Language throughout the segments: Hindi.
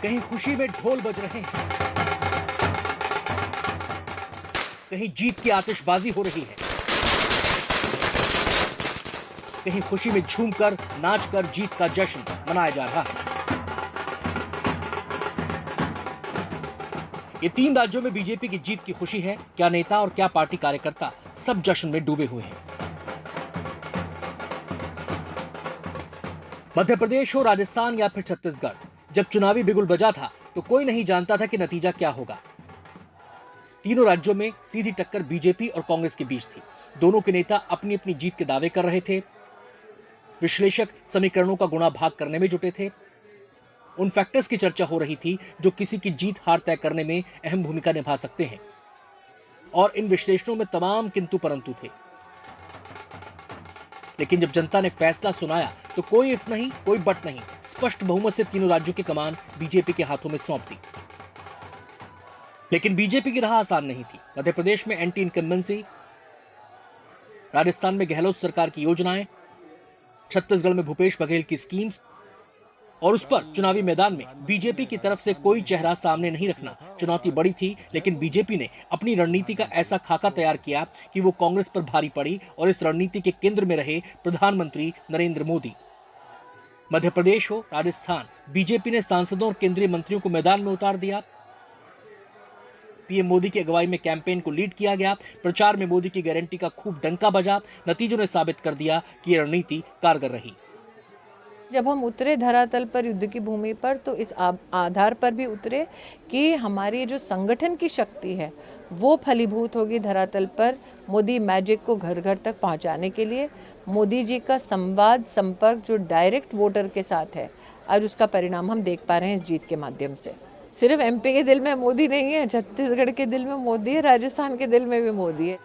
कहीं खुशी में ढोल बज रहे हैं, कहीं जीत की आतिशबाजी हो रही है, कहीं खुशी में झूमकर नाचकर जीत का जश्न मनाया जा रहा है। ये 3 राज्यों में बीजेपी की जीत की खुशी है। क्या नेता और क्या पार्टी कार्यकर्ता सब जश्न में डूबे हुए हैं। मध्य प्रदेश हो, राजस्थान या फिर छत्तीसगढ़, जब चुनावी बिगुल बजा था तो कोई नहीं जानता था कि नतीजा क्या होगा। तीनों राज्यों में सीधी टक्कर बीजेपी और कांग्रेस के बीच थी। दोनों के नेता अपनी अपनी जीत के दावे कर रहे थे। विश्लेषक समीकरणों का गुणा भाग करने में जुटे थे। उन फैक्टर्स की चर्चा हो रही थी जो किसी की जीत हार तय करने में अहम भूमिका निभा सकते हैं, और इन विश्लेषणों में तमाम किंतु परंतु थे। लेकिन जब जनता ने फैसला सुनाया तो कोई इफ नहीं, कोई बट नहीं, स्पष्ट बहुमत से तीनों राज्यों की कमान बीजेपी के हाथों में सौंप दी। लेकिन बीजेपी की राह आसान नहीं थी। मध्य प्रदेश में एंटी इनकम्बेंसी, राजस्थान में गहलोत सरकार की योजनाएं, छत्तीसगढ़ में भूपेश बघेल की स्कीम्स, और उस पर चुनावी मैदान में बीजेपी की तरफ से कोई चेहरा सामने नहीं रखना चुनौती बड़ी थी। लेकिन बीजेपी ने अपनी रणनीति का ऐसा खाका तैयार किया कि वो कांग्रेस पर भारी पड़ी और इस रणनीति के केंद्र में रहे प्रधानमंत्री नरेंद्र मोदी। मध्य प्रदेश हो, राजस्थान, बीजेपी ने सांसदों और केंद्रीय मंत्रियों को मैदान में उतार दिया। पीएम मोदी की अगुवाई में कैंपेन को लीड किया गया। प्रचार में मोदी की गारंटी का खूब डंका बजा। नतीजों ने साबित कर दिया कि यह रणनीति कारगर रही। जब हम उतरे धरातल पर, युद्ध की भूमि पर, तो इस आधार पर भी उतरे कि हमारी जो संगठन की शक्ति है वो फलीभूत होगी धरातल पर मोदी मैजिक को घर घर तक पहुंचाने के लिए। मोदी जी का संवाद, संपर्क जो डायरेक्ट वोटर के साथ है, आज उसका परिणाम हम देख पा रहे हैं इस जीत के माध्यम से। सिर्फ एमपी के दिल में मोदी नहीं है, छत्तीसगढ़ के दिल में मोदी है, राजस्थान के दिल में भी मोदी है।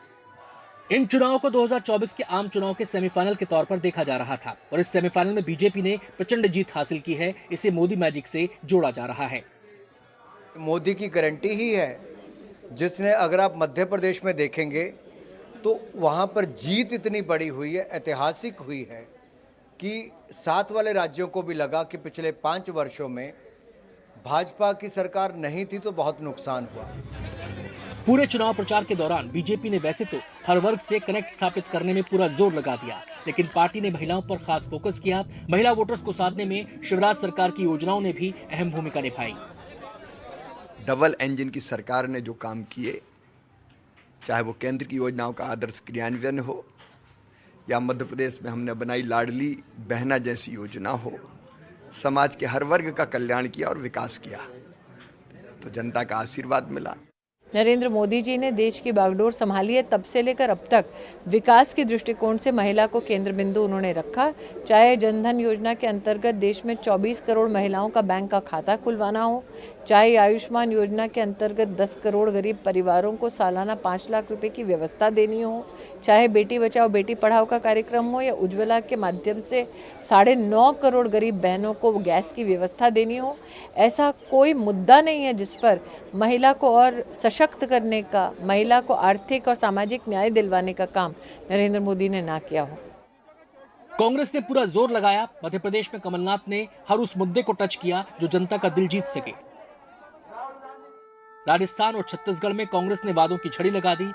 इन चुनावों को 2024 के आम चुनाव के सेमीफाइनल के तौर पर देखा जा रहा था, और इस सेमीफाइनल में बीजेपी ने प्रचंड जीत हासिल की है। इसे मोदी मैजिक से जोड़ा जा रहा है। मोदी की गारंटी ही है, जिसने, अगर आप मध्य प्रदेश में देखेंगे तो वहाँ पर जीत इतनी बड़ी हुई है, ऐतिहासिक हुई है, कि साथ वाले राज्यों को भी लगा कि पिछले 5 वर्षों में भाजपा की सरकार नहीं थी तो बहुत नुकसान हुआ। पूरे चुनाव प्रचार के दौरान बीजेपी ने वैसे तो हर वर्ग से कनेक्ट स्थापित करने में पूरा जोर लगा दिया, लेकिन पार्टी ने महिलाओं पर खास फोकस किया। महिला वोटर्स को साधने में शिवराज सरकार की योजनाओं ने भी अहम भूमिका निभाई। डबल इंजन की सरकार ने जो काम किए, चाहे वो केंद्र की योजनाओं का आदर्श क्रियान्वयन हो या मध्य प्रदेश में हमने बनाई लाडली बहना जैसी योजना हो, समाज के हर वर्ग का कल्याण किया और विकास किया, तो जनता का आशीर्वाद मिला। नरेंद्र मोदी जी ने देश की बागडोर संभाली है, तब से लेकर अब तक विकास के दृष्टिकोण से महिला को केंद्र बिंदु उन्होंने रखा। चाहे जनधन योजना के अंतर्गत देश में 24 करोड़ महिलाओं का बैंक का खाता खुलवाना हो, चाहे आयुष्मान योजना के अंतर्गत 10 करोड़ गरीब परिवारों को सालाना 5 लाख रुपए की व्यवस्था देनी हो, चाहे बेटी बचाओ बेटी पढ़ाओ का कार्यक्रम हो, या उज्ज्वला के माध्यम से 9.5 करोड़ गरीब बहनों को गैस की व्यवस्था देनी हो, ऐसा कोई मुद्दा नहीं है जिस पर महिला को और सशक्त करने का, महिला को आर्थिक और सामाजिक न्याय दिलवाने का काम नरेंद्र मोदी ने ना किया हो। कांग्रेस ने पूरा जोर लगाया। मध्य प्रदेश में कमलनाथ ने हर उस मुद्दे को टच किया जो जनता का दिल जीत सके। राजस्थान और छत्तीसगढ़ में कांग्रेस ने वादों की झड़ी लगा दी।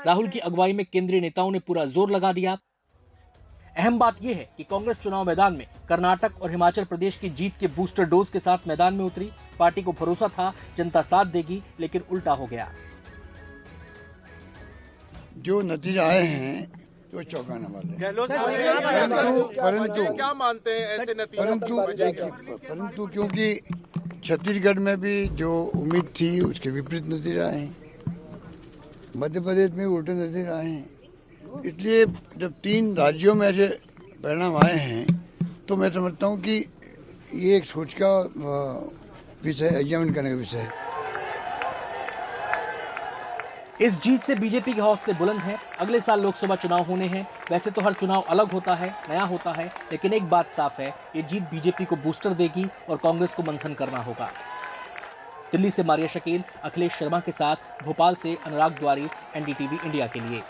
राहुल की अगुवाई में केंद्रीय नेताओं ने पूरा जोर लगा दिया। अहम बात यह है कि कांग्रेस चुनाव मैदान में कर्नाटक और हिमाचल प्रदेश की जीत के बूस्टर डोज के साथ मैदान में उतरी। पार्टी को भरोसा था जनता साथ देगी, लेकिन उल्टा हो गया। जो नतीजे आए हैं वो चौंकाने वाले, क्या मानते हैं ऐसे नतीजे? परंतु क्योंकि छत्तीसगढ़ में भी जो उम्मीद थी उसके विपरीत नतीजे आए हैं, मध्य प्रदेश में उल्टे नतीजे आए हैं। इसलिए जब 3 राज्यों में ऐसे परिणाम आए हैं तो मैं समझता हूँ कि ये एक सोच का विषय, एग्जामिन करने का विषय है। इस जीत से बीजेपी के हौसले बुलंद हैं। अगले साल लोकसभा चुनाव होने हैं। वैसे तो हर चुनाव अलग होता है, नया होता है, लेकिन एक बात साफ है, ये जीत बीजेपी को बूस्टर देगी और कांग्रेस को मंथन करना होगा। दिल्ली से मारिया शकील, अखिलेश शर्मा के साथ भोपाल से अनुराग द्वारी, एनडीटीवी इंडिया के लिए।